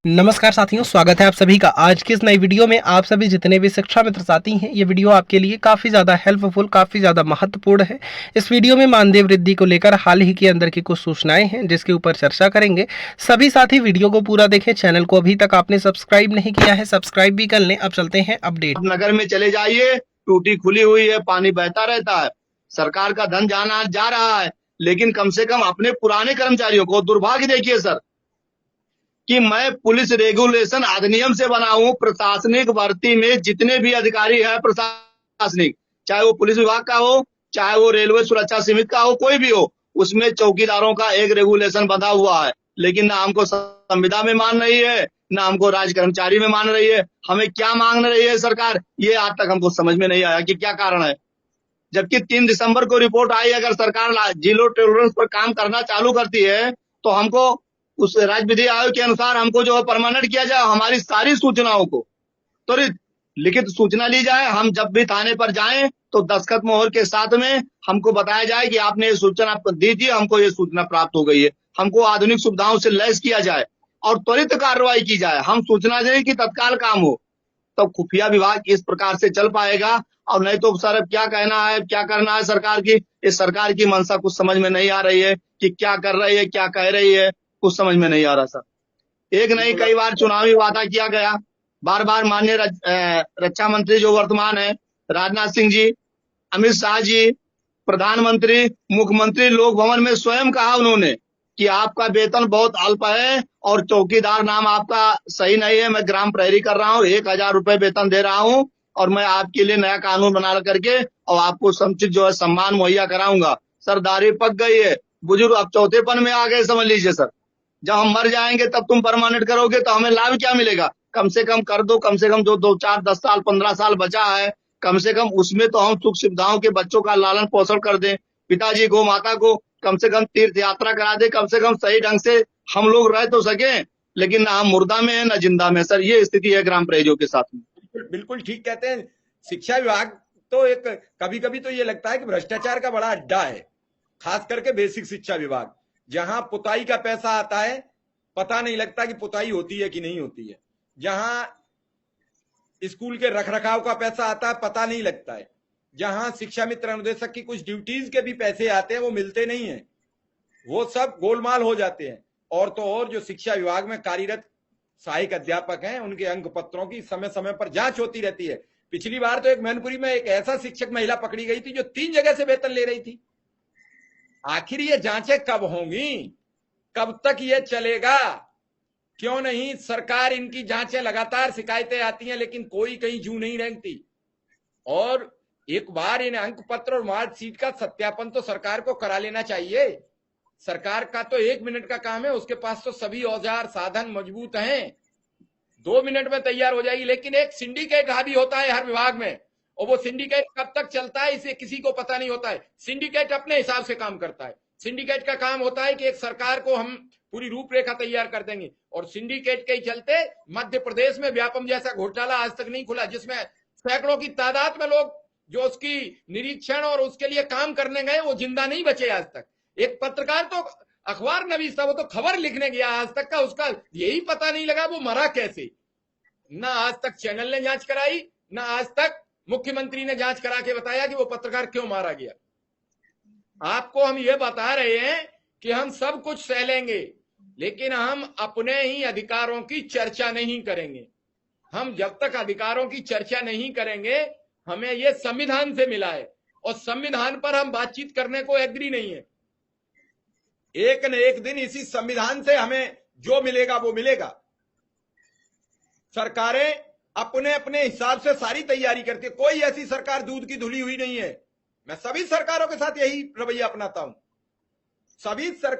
नमस्कार साथियों, स्वागत है आप सभी का आज की इस नई वीडियो में। आप सभी जितने भी शिक्षा मित्र साथी हैं, ये वीडियो आपके लिए काफ़ी ज़्यादा हेल्पफुल, काफ़ी ज़्यादा महत्वपूर्ण है। इस वीडियो में मानदेय वृद्धि को लेकर हाल ही के अंदर की कुछ सूचनाएं हैं, जिसके ऊपर चर्चा करेंगे। सभी साथी वीडियो को पूरा देखें। चैनल को अभी तक आपने सब्सक्राइब नहीं किया है, सब्सक्राइब भी कर लें। अब चलते हैं अपडेट। आप नगर में चले जाइए, टूटी खुली हुई है, पानी बहता रहता है, सरकार का धन जाना जा रहा है, लेकिन कम से कम अपने पुराने कर्मचारियों को दुर्भाग्य देखिए सर कि मैं पुलिस रेगुलेशन अधिनियम से बना हूं। प्रशासनिक भर्ती में जितने भी अधिकारी है प्रशासनिक, चाहे वो पुलिस विभाग का हो, चाहे वो रेलवे सुरक्षा समिति का हो, कोई भी हो, उसमें चौकीदारों का एक रेगुलेशन बंधा हुआ है। लेकिन ना हमको संविदा में मान रही है, ना हमको राज्य कर्मचारी में मान रही है। हमें क्या मांग रही है सरकार, ये आज तक हमको समझ में नहीं आया कि क्या कारण है। जबकि 3 दिसंबर को रिपोर्ट आई, अगर सरकार जीरो टॉलरेंस पर काम करना चालू करती है तो हमको उस राज्य विधि आयोग के अनुसार हमको जो है परमानेंट किया जाए। हमारी सारी सूचनाओं को त्वरित लिखित सूचना ली जाए। हम जब भी थाने पर जाएं तो दस्तखत मोहर के साथ में हमको बताया जाए कि आपने ये सूचना दी थी, हमको ये सूचना प्राप्त हो गई है। हमको आधुनिक सुविधाओं से लैस किया जाए और त्वरित कार्रवाई की जाए। हम सूचना दें कि तत्काल काम हो, तब तो खुफिया विभाग इस प्रकार से चल पाएगा। और नहीं तो सर अब क्या कहना है, क्या करना है सरकार की। इस सरकार की मंशा कुछ समझ में नहीं आ रही है कि क्या कर रही है, क्या कह रही है, कुछ समझ में नहीं आ रहा सर। एक नहीं कई बार चुनावी वादा किया गया, बार बार माननीय रक्षा मंत्री जो वर्तमान है राजनाथ सिंह जी, अमित शाह जी, प्रधानमंत्री, मुख्यमंत्री लोक भवन में स्वयं कहा उन्होंने कि आपका वेतन बहुत अल्प है और चौकीदार नाम आपका सही नहीं है। मैं ग्राम प्रहरी कर रहा हूँ, 1,000 रुपए वेतन दे रहा हूँ और मैं आपके लिए नया कानून बना करके और आपको समुचित जो है सम्मान मुहैया कराऊंगा। सर दाढ़ी पक गई है, बुजुर्ग अब चौथेपन में आ गए, समझ लीजिए सर। जब हम मर जाएंगे तब तुम परमानेंट करोगे तो हमें लाभ क्या मिलेगा। कम से कम कर दो, कम से कम जो 2, 4, 10 साल 15 साल बचा है, कम से कम उसमें तो हम सुख सुविधाओं के बच्चों का लालन पोषण कर दें, पिताजी गौ माता को कम से कम तीर्थ यात्रा करा दे, कम से कम सही ढंग से हम लोग रह तो सके। लेकिन ना हम मुर्दा में है ना जिंदा में। सर ये स्थिति है ग्राम प्रहरियों के साथ में। बिल्कुल ठीक कहते हैं। शिक्षा विभाग तो एक कभी कभी तो ये लगता है कि भ्रष्टाचार का बड़ा अड्डा है, खास करके बेसिक शिक्षा विभाग, जहां पुताई का पैसा आता है पता नहीं लगता कि पुताई होती है कि नहीं होती है, जहां स्कूल के रखरखाव का पैसा आता है पता नहीं लगता है, जहां शिक्षा मित्र अनुदेशक की कुछ ड्यूटीज के भी पैसे आते हैं वो मिलते नहीं है, वो सब गोलमाल हो जाते हैं। और तो और जो शिक्षा विभाग में कार्यरत सहायक अध्यापक हैं उनके अंक पत्रों की समय समय पर जांच होती रहती है। पिछली बार तो एक मैनपुरी में एक ऐसा शिक्षक महिला पकड़ी गई थी जो 3 जगह से वेतन ले रही थी। आखिर ये जांचें कब होंगी, कब तक ये चलेगा? क्यों नहीं सरकार इनकी जांचें, लगातार शिकायतें आती हैं लेकिन कोई कहीं जू नहीं रेंगती। और एक बार इन अंक पत्र और मार्कशीट का सत्यापन तो सरकार को करा लेना चाहिए। सरकार का तो 1 मिनट का काम है, उसके पास तो सभी औजार साधन मजबूत हैं, 2 मिनट में तैयार हो जाएगी। लेकिन एक सिंडिकेट हावी होता है हर विभाग में, और वो सिंडिकेट कब तक चलता है इसे किसी को पता नहीं होता है। सिंडिकेट अपने हिसाब से काम करता है। सिंडिकेट का काम होता है कि एक सरकार को हम पूरी रूपरेखा तैयार कर देंगे, और सिंडिकेट के चलते मध्य प्रदेश में व्यापम जैसा घोटाला आज तक नहीं खुला, जिसमें सैकड़ों की तादाद में लोग जो उसकी निरीक्षण और उसके लिए काम करने गए वो जिंदा नहीं बचे आज तक। एक पत्रकार तो अखबार नवीस था, वो तो खबर लिखने गया आज तक का, उसका यही पता नहीं लगा वो मरा कैसे। ना आज तक चैनल ने जांच कराई, ना आज तक मुख्यमंत्री ने जांच करा के बताया कि वो पत्रकार क्यों मारा गया। आपको हम ये बता रहे हैं कि हम सब कुछ सह लेंगे, लेकिन हम अपने ही अधिकारों की चर्चा नहीं करेंगे। हम जब तक अधिकारों की चर्चा नहीं करेंगे, हमें ये संविधान से मिला है और संविधान पर हम बातचीत करने को एग्री नहीं है। एक न एक दिन इसी संविधान से हमें जो मिलेगा वो मिलेगा। सरकारें अपने अपने हिसाब से सारी तैयारी करती है, कोई ऐसी सरकार दूध की धुली हुई नहीं है। मैं सभी सरकारों के साथ यही रवैया अपनाता हूं। सभी सरकार